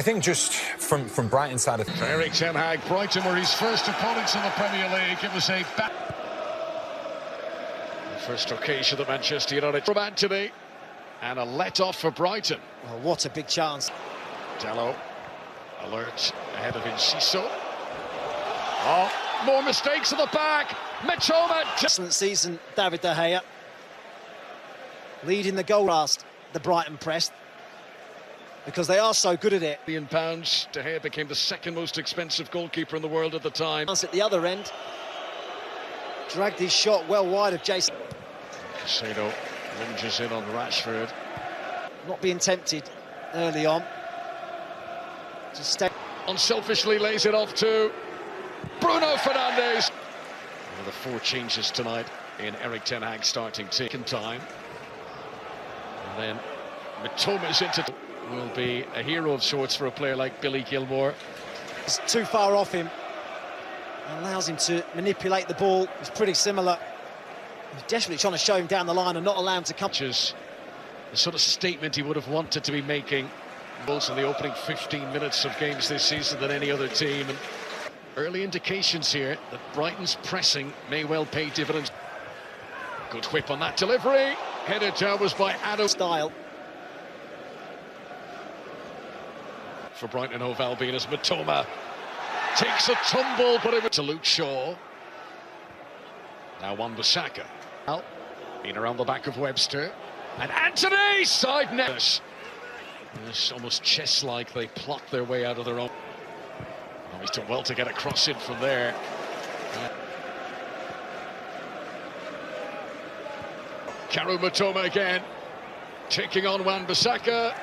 I think just from Brighton's side of Eric Ten Hag, Brighton were his first opponents in the Premier League. It was a first occasion that Manchester United from Anthony, and a let-off for Brighton. Well, what a big chance. Dello, alert ahead of Enciso. Oh, more mistakes at the back. Mitoma. Excellent season, David De Gea. Leading the goal last, the Brighton press, because they are so good at it. £1 De Gea became the second most expensive goalkeeper in the world at the time. At the other end, dragged his shot well wide of Jason. Casado lunges in on Rashford. Not being tempted early on. Just stay. Unselfishly lays it off to Bruno Fernandes. One of the 4 changes tonight in Eric Ten Hag's starting team. Time. And then Mitoma's into will be a hero of sorts for a player like Billy Gilmore. It's too far off him. Allows him to manipulate the ball. It's pretty similar. He's desperately trying to show him down the line and not allow him to come. The sort of statement he would have wanted to be making both in the opening 15 minutes of games this season than any other team. And early indications here that Brighton's pressing may well pay dividends. Good whip on that delivery. Headed down was by Adam. Style. For Brighton Hove Albion as Mitoma takes a tumble, but it was to Luke Shaw. Now Wan-Bissaka. In around the back of Webster. And Anthony! Side net. It's almost chess-like. They plot their way out of their own. Oh, he's done well to get a cross in from there. Karu Mitoma again. Taking on Wan-Bissaka.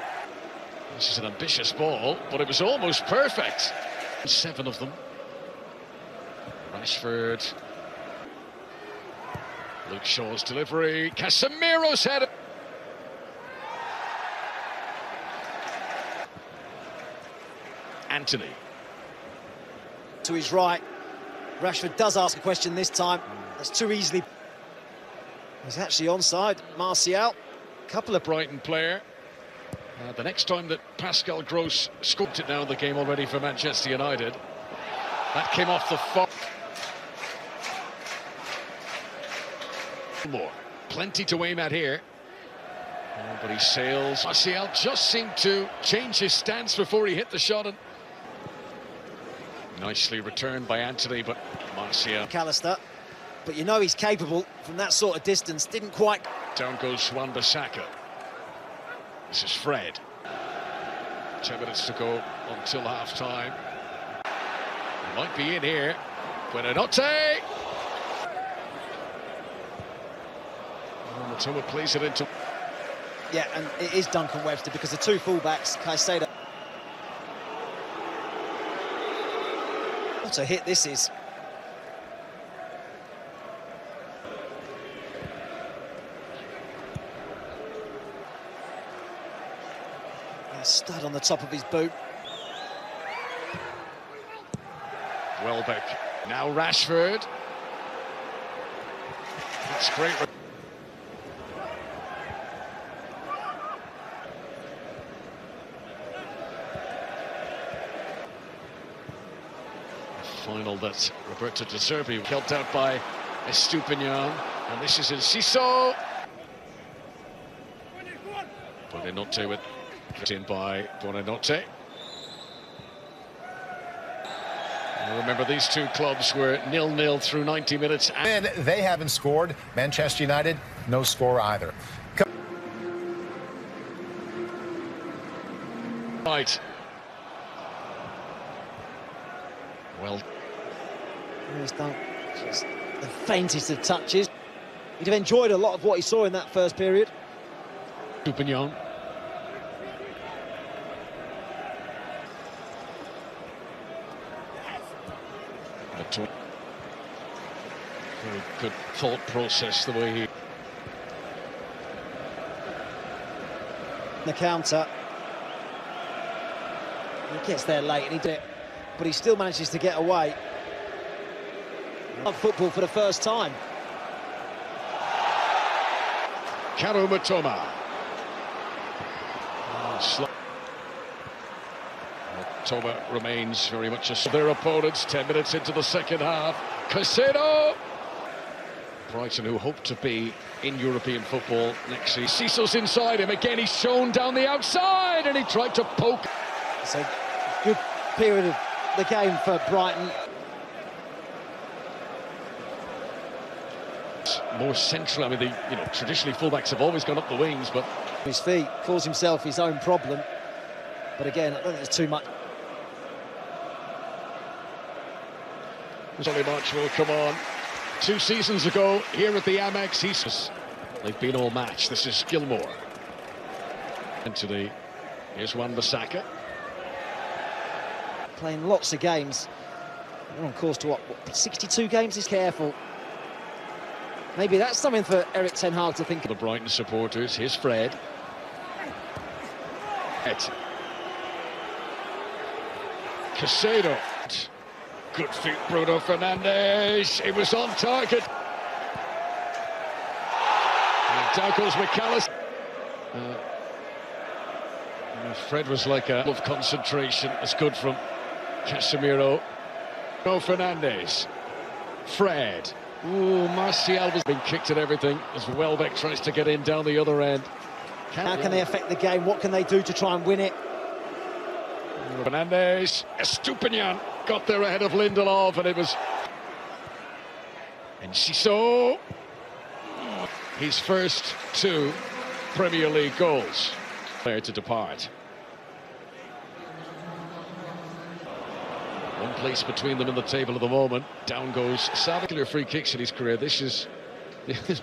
This is an ambitious ball, but it was almost perfect. 7 of them. Rashford. Luke Shaw's delivery. Casemiro's header. Anthony. To his right. Rashford does ask a question this time. That's too easily. He's actually onside. Martial. Couple of Brighton player. The next time that Pascal Gross scored it now in the game already for Manchester United. That came off the far. More. Plenty to aim at here. Oh, but he sails. Martial just seemed to change his stance before he hit the shot. And nicely returned by Anthony, but Martial. Mac Allister. But you know he's capable from that sort of distance. Didn't quite. Down goes Wan-Bissaka. This is Fred. 10 minutes to go until half-time. He might be in here. Buonanotte! Mitoma plays it into... Yeah, and it is Duncan Webster because the 2 fullbacks, Casado. What a hit this is. Stud on the top of his boot. Welbeck. Now Rashford. That's great. Final that Roberto De Zerbi helped out by Estupinian. And this is Enciso. Buonanotte with in by Buonanotte. Remember, these 2 clubs were 0-0 through 90 minutes. And they haven't scored. Manchester United, no score either. Right. Well, He's done just the faintest of touches. He'd have enjoyed a lot of what he saw in that first period. Estupinian. Very good thought process the way he... The counter. He gets there late and he did it, but he still manages to get away. Football for the first time. Karu Mitoma. Mitoma remains very much their opponents. 10 minutes into the second half. Caicedo. Brighton, who hope to be in European football next season. Cecil's inside him again. He's shown down the outside, and he tried to poke. It's a good period of the game for Brighton. More central. I mean, traditionally fullbacks have always gone up the wings, but His feet, caused himself his own problem. But again, I don't think there's too much. Solly March will come on. 2 seasons ago, here at the Amex, they've been all match. This is Gilmore. Here's Wan-Bissaka. Playing lots of games. They're on course to what 62 games? He's careful. Maybe that's something for Erik ten Hag to think of. The Brighton supporters, here's Fred. Caicedo. Good feet, Bruno Fernandes. It was on target. And down goes Mac Allister. Fred was like a of concentration. That's good from Casemiro. Bruno Fernandes. Fred. Ooh, Martial has been kicked at everything as Welbeck tries to get in down the other end. How can they affect the game? What can they do to try and win it? Fernandes, Estupinian got there ahead of Lindelof, and it was... And Cissot, his first 2 Premier League goals. There to depart. One place between them in the table at the moment. Down goes Savic. Free kicks in his career. This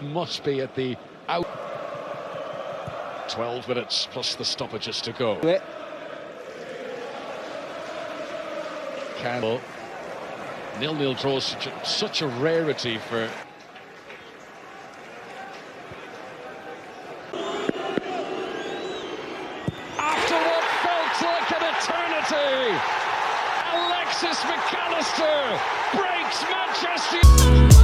must be at the out. 12 minutes plus the stoppages to go. Campbell. 0-0 draws, such a rarity for... After what felt like an eternity, Mac Allister breaks Manchester.